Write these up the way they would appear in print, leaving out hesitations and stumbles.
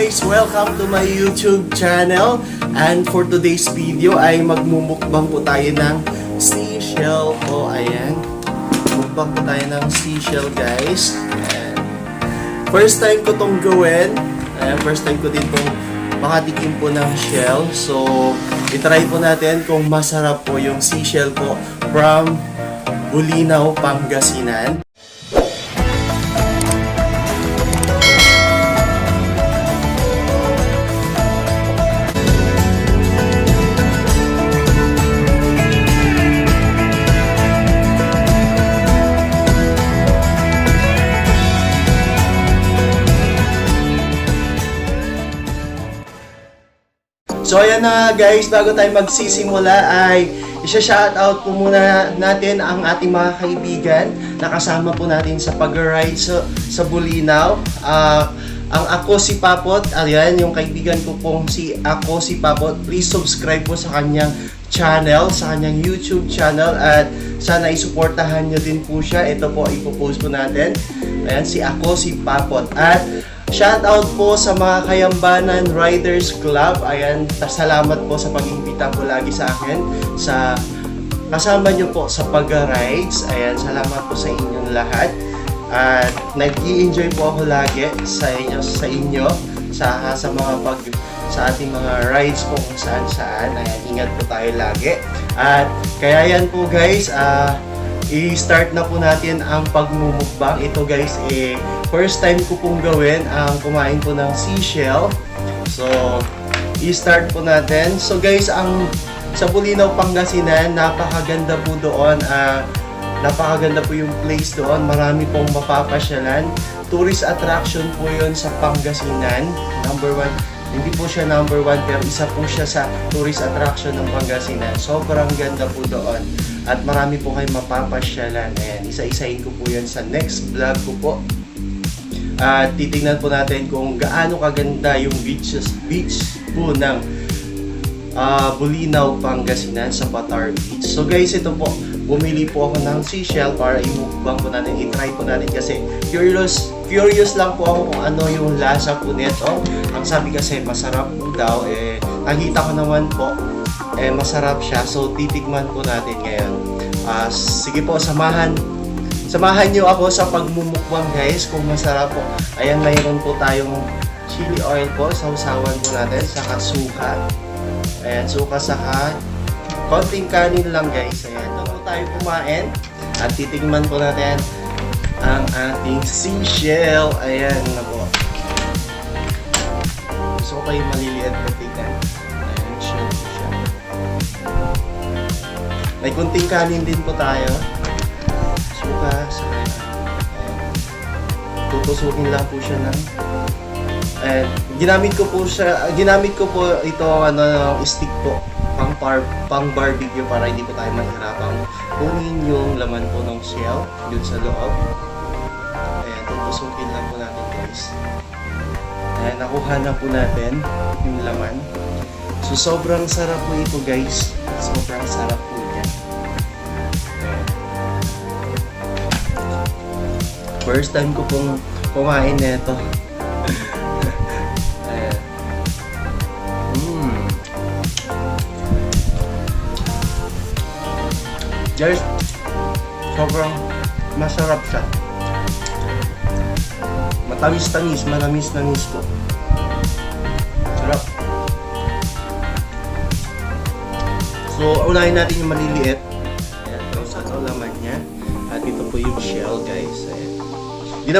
guys! Welcome to my YouTube channel. And for today's video ay magmumukbang po tayo ng seashell po. Ayan. Mukbang po tayo ng seashell guys. Ayan. First time ko tong gawin. Ayan, first time ko din tong makatikim po ng shell. So, itry po natin kung masarap po yung seashell po from Bulinaw, Pangasinan. So ayan na guys, bago tayo magsisimula ay isa-shoutout po muna natin ang ating mga kaibigan na kasama po natin sa pag-ride sa Bulinaw. Ang Ako Si Papot, ayan yung kaibigan ko pong si Ako Si Papot. Please subscribe po sa kanyang channel, sa kanyang YouTube channel at sana isuportahan nyo din po siya. Ito po ipopost po natin. Ayan, si Ako Si Papot. At shoutout po sa mga Kayambanan Riders Club. Ayan, salamat po sa pag-imbita po lagi sa akin. Sa kasama nyo po sa pag-rides. Ayan, salamat po sa inyong lahat. At nag-i-enjoy po ako lagi sa inyo sa ating mga rides po kung saan. Ayan, ingat po tayo lagi. At kaya yan po guys, i-start na po natin ang pagmumukbang. Ito guys, first time ko pong gawin ang kumain po ng seashell. So, i-start po natin. So guys, sa Bulinaw, Pangasinan, napakaganda po doon. Napakaganda po yung place doon. Marami pong mapapasyalan. Tourist attraction po yun sa Pangasinan. Number 1. Hindi po siya number 1 pero isa po siya sa tourist attraction ng Pangasinan. Sobrang ganda po doon. At marami po kayong mapapasyalan. Ayan, isa-isahin ko po yan sa next vlog ko po. At titingnan po natin kung gaano kaganda yung beach po ng Bulinaw, Pangasinan sa Batar Beach. So guys, ito po. Bumili po ako ng seashell para imukbang po natin. I-try po natin kasi curious lang po ako kung ano yung lasa po nito. Ang sabi kasi masarap po daw. Nakita ko naman po masarap siya. So titikman po natin ngayon. Sige po, samahan nyo ako sa pagmumukbang guys kung masarap po. Ayan, mayroon po tayong chili oil po. Sausawan po natin. Saka suka. Ayan, suka saka konting kanin lang guys. Ayan, doon po tayo kumain. At titikman po natin ang ating seashell. Ayan na po. Gusto ko kayo maliliit na tignan. Ayan, shell po siya. May kunting kanin din po tayo. Suka, saka tutusukin lang po siya ng ginamit ko po ito stick po pang barbecue para hindi po tayo mahirapang kunin yung laman po ng shell dun sa loob. Ayan, tutusukin lang po natin guys. Ayan, nakuha na po natin yung laman. So sobrang sarap po ito guys. Sobrang sarap po niya. First time ko pong kumain nito. Guys, sobrang masarap siya. Matamis-tamis, manamis-namis po. Sarap. So, unahin natin yung maliliit. Ayan, ito sa laman niya. At ito po yung shell, guys. Ayan. Di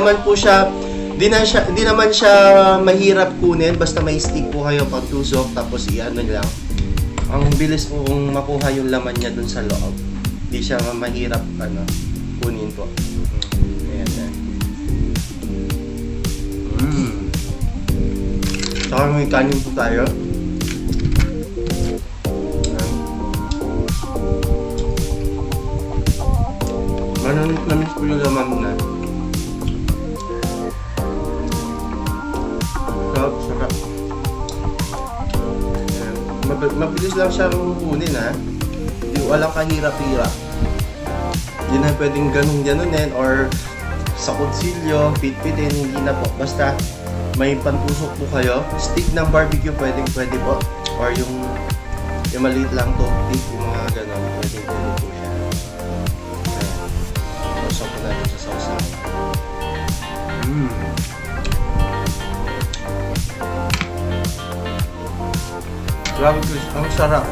naman siya mahirap kunin. Basta may stick po kayo pag tusok. Tapos i-ano lang. Ang bilis po kung makuha yung laman niya dun sa loob. Hindi siya mahirap kunin po. Ayan na. Saka may kanin po tayo. Manamis po yung laman na. Sarap. Mabilis lang siya kunin ha. Walang kahirap-hirap. Hindi na pwedeng ganun-ganunin or sa kutsilyo, pit-pitin, hindi na po. Basta may pantusok po kayo. Stick ng barbecue pwede po. Or yung maliit lang to, stick, yung mga ganon, pwede po siya. Ayan. Sausaw po natin sa sausaw. Grabe guys, ang sarap.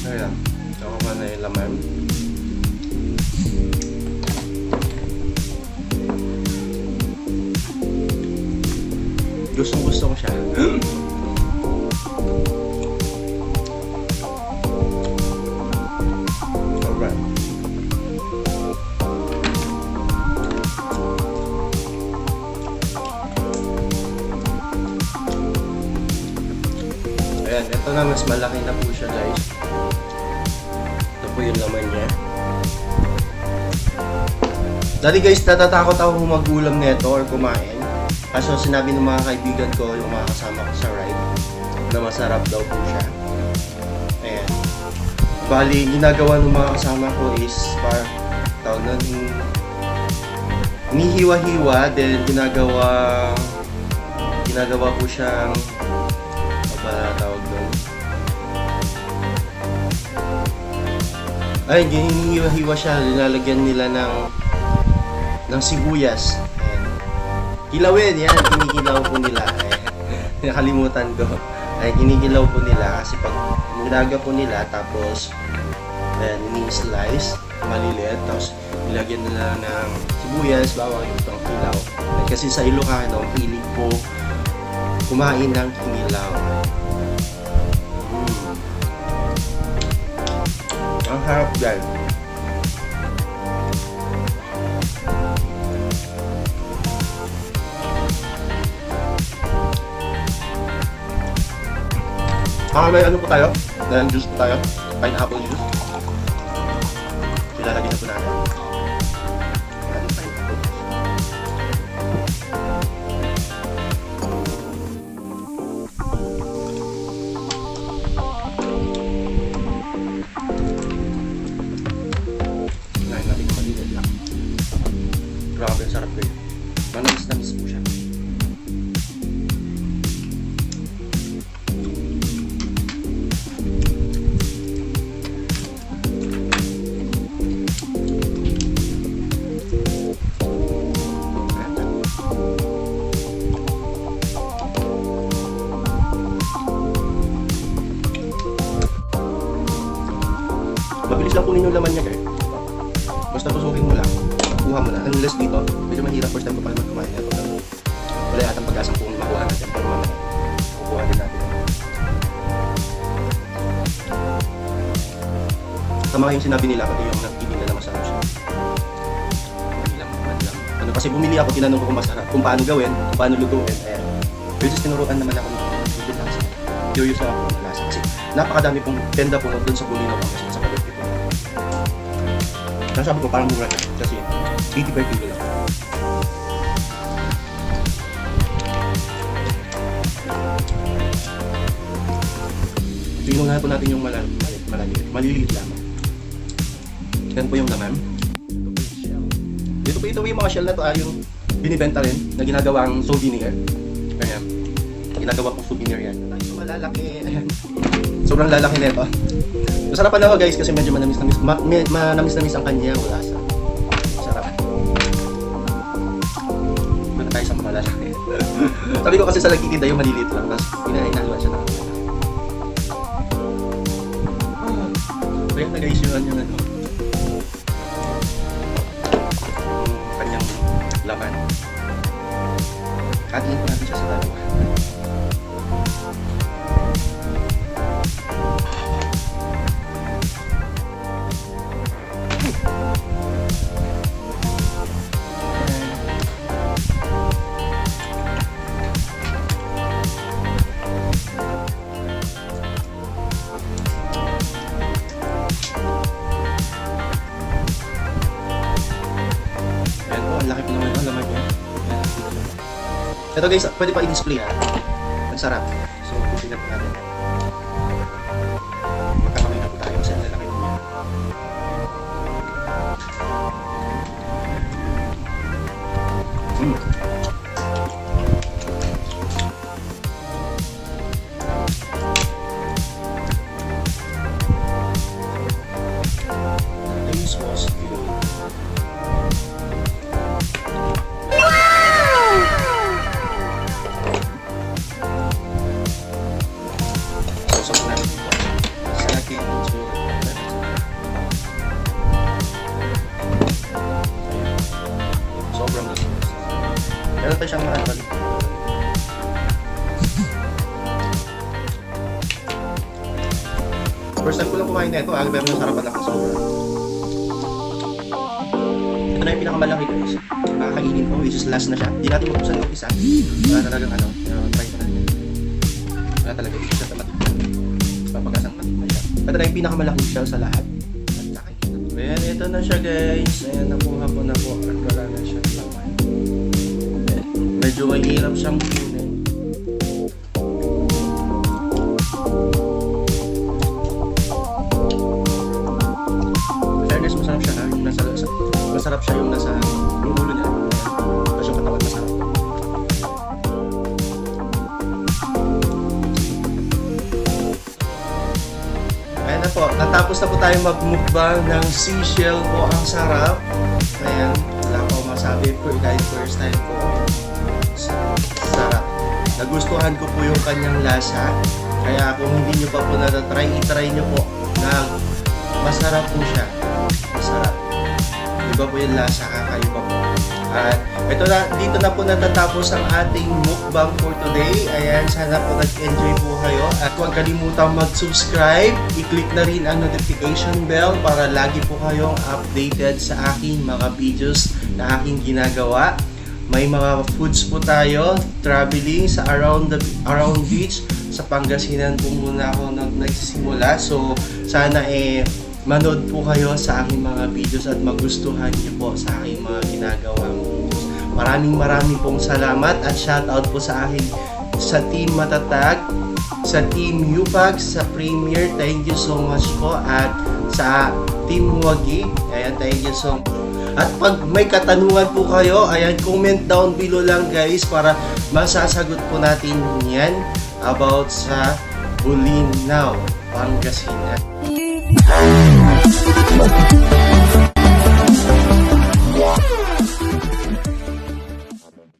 Ayan, ako nga na yung laman. Gustong gusto ko siya. Alright. Ayan, ito na, mas malaki na po siya guys. Ito po yung laman niya. Dati guys, natatakot ako magulam nito or kumain. Kaso sinabi ng mga kaibigan ko, yung mga kasama ko sa ride, na masarap daw po siya. Ayan. Bali, ginagawa ng mga kasama ko is tawag na, hinihiwa-hiwa, then ginagawa po siyang tawag doon. Ay, hinihiwa-hiwa siya, nilalagyan nila ng sibuyas. Kilawin, yan, kinikilaw po nila. Nakalimutan ko. Ay, kinikilaw po nila kasi pag nilaga po nila, tapos ini-slice, maliliit, tapos nilagyan nila ng sibuyas, bawang yung itong kilaw. Kasi sa Ilocano, hilig po kumain ng kinilaw. Ang harap guys. May ano po tayo? Dahil juice po tayo. Pineapple juice. Ilalagay na po natin. Ating pineapple juice. Ngayon natin kumalilit lang. Grabe, sarap kayo. Manamis-namis po siya. Mabilis lang kunin yung laman niya guys. Basta tusukin mo lang. Kuha mo na. Unless dito, medyo mahirap first time ko pa naman kumain ito. Wala yatang pag-asang kung makuha natin. Pero mamaya, kukuha din natin. Tama yung sinabi nila, pati yung nag-ibig na masarap siya. Hindi lang. Ano, kasi bumili ako, tinanong ko kung masarap, kung paano gawin, kung paano lutuin. Ayan. Pero just tinuruan naman ako ng video lang sa curious ako ng lasa. Kasi napakadami pong tenda po doon sa Bulinaw kasi sa Palengke po. Kaya sabi ko parang mura na kasi 80 per kilo lang. So inunahan po natin yung maliliit lamang. Yan po yung laman. Ito po yung mga shell na to yung binibenta rin na ginagawang souvenir. Kaya ginagawa pong souvenir yan. Ito malalaki. Ayan. Sobrang lalaki na ito. Masarapan ako guys kasi medyo manamis-namis. Manamis-namis ang kanya. Wala sa sarap. Muna tayo sa malalaki. Sabi ko kasi sa Lagkitinda yung maliliit lang. Tapos inahinuan siya ng ayan na guys yung ano. Yung kanyang laman. Katiin ko natin siya sa dalawa. Laki pa naman ang laman niya. Ito guys, pwede pa i-display ha. sarap. So, pusin na po natin. Magkakamay na po tayo kasi lalaki po yan. Yung sauce yun. Sauce po natin ito. Sa akin, sobrang gusto. Meron pa siyang mahal balik. First time ko lang kumain na ito, pero nasarapan ako sobra. Ito na yung pinakamalaki guys. Makakainin ko, which is last na siya. Hindi natin mabuksan yung isa. Wala talagang try ko na rin. Wala talaga isa sa matikman. Papagasang matikman siya. Ito na yung pinakamalaki siya sa lahat. Ayan, ito na siya guys. Ayan, nakuha ko na po. At wala na siya laman. Medyo mahirap siyang kunin. Fairness, masarap siya ha. Yung masarap siya yung nasa yung ulo niya. Tapos yung katawan masarap. Ayan na po. Natapos na po tayo mag-mukbang ng seashell po. Ang sarap. Ayan. Wala ko masabi po kahit first time po. Sarap. Nagustuhan ko po yung kanyang lasa. Kaya kung hindi nyo pa po na-try, i-try nyo po na masarap po siya. Masarap. Iba po yung lasa, kakaiba po. At ito na, dito na po natatapos ang ating mukbang for today. Ayan, sana po nag-enjoy po kayo. At huwag kalimutang mag-subscribe. I-click na rin ang notification bell para lagi po kayong updated sa aking mga videos na aking ginagawa. May mga foods po tayo, traveling sa around beach. Sa Pangasinan po muna ako nagsisimula. So, sana manood po kayo sa aking mga videos at magustuhan niyo po sa aking mga ginagawang videos. Maraming pong salamat at shoutout po sa Team Matatag, sa Team Upag, sa Premier. Thank you so much po. At sa Team Wagi, ayan, thank you so much. At pag may katanungan po kayo, ayan, comment down below lang guys para masasagot po natin yan about sa Bulinaw, Pangasinan.